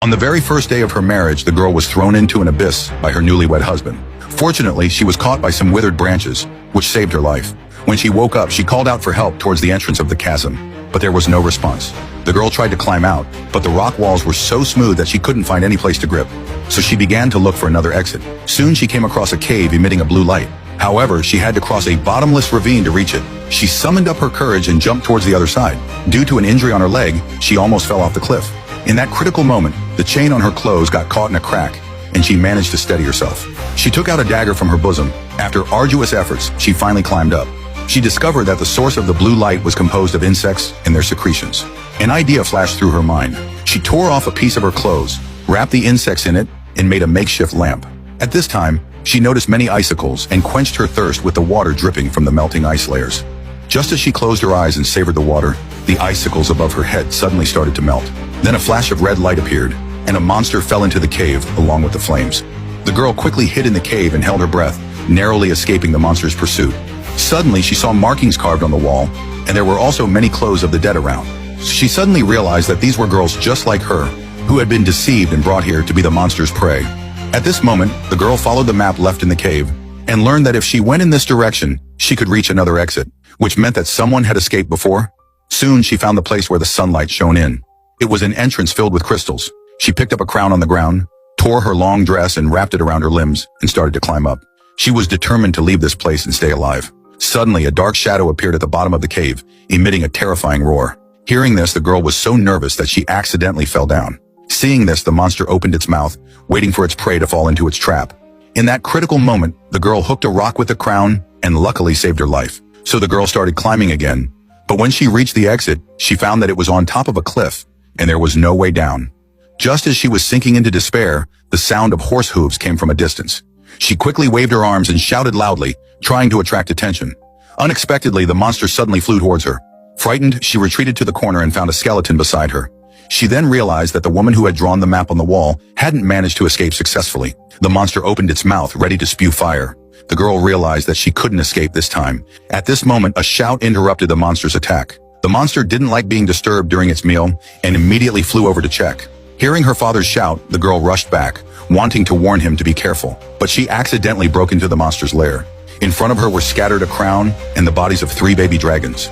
On the very first day of her marriage, the girl was thrown into an abyss by her newlywed husband. Fortunately, she was caught by some withered branches, which saved her life. When she woke up, she called out for help towards the entrance of the chasm, but there was no response. The girl tried to climb out, but the rock walls were so smooth that she couldn't find any place to grip. So she began to look for another exit. Soon she came across a cave emitting a blue light. However, she had to cross a bottomless ravine to reach it. She summoned up her courage and jumped towards the other side. Due to an injury on her leg, she almost fell off the cliff. In that critical moment, the chain on her clothes got caught in a crack, and she managed to steady herself. She took out a dagger from her bosom. After arduous efforts, she finally climbed up. She discovered that the source of the blue light was composed of insects and their secretions. An idea flashed through her mind. She tore off a piece of her clothes, wrapped the insects in it, and made a makeshift lamp. At this time, she noticed many icicles and quenched her thirst with the water dripping from the melting ice layers. Just as she closed her eyes and savored the water, the icicles above her head suddenly started to melt. Then a flash of red light appeared, and a monster fell into the cave along with the flames. The girl quickly hid in the cave and held her breath, narrowly escaping the monster's pursuit. Suddenly, she saw markings carved on the wall, and there were also many clothes of the dead around. She suddenly realized that these were girls just like her, who had been deceived and brought here to be the monster's prey. At this moment, the girl followed the map left in the cave, and learned that if she went in this direction, she could reach another exit, which meant that someone had escaped before. Soon, she found the place where the sunlight shone in. It was an entrance filled with crystals. She picked up a crown on the ground, tore her long dress and wrapped it around her limbs, and started to climb up. She was determined to leave this place and stay alive. Suddenly, a dark shadow appeared at the bottom of the cave, emitting a terrifying roar. Hearing this, the girl was so nervous that she accidentally fell down. Seeing this, the monster opened its mouth, waiting for its prey to fall into its trap. In that critical moment, the girl hooked a rock with the crown and luckily saved her life. So the girl started climbing again. But when she reached the exit, she found that it was on top of a cliff, and there was no way down. Just as she was sinking into despair, the sound of horse hooves came from a distance. She quickly waved her arms and shouted loudly, trying to attract attention. Unexpectedly, the monster suddenly flew towards her. Frightened, she retreated to the corner and found a skeleton beside her. She then realized that the woman who had drawn the map on the wall hadn't managed to escape successfully. The monster opened its mouth, ready to spew fire. The girl realized that she couldn't escape this time. At this moment, a shout interrupted the monster's attack. The monster didn't like being disturbed during its meal and immediately flew over to check. Hearing her father's shout, the girl rushed back, wanting to warn him to be careful. But she accidentally broke into the monster's lair. In front of her were scattered a crown and the bodies of 3 baby dragons.